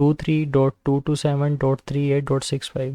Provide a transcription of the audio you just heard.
23.227.38.65.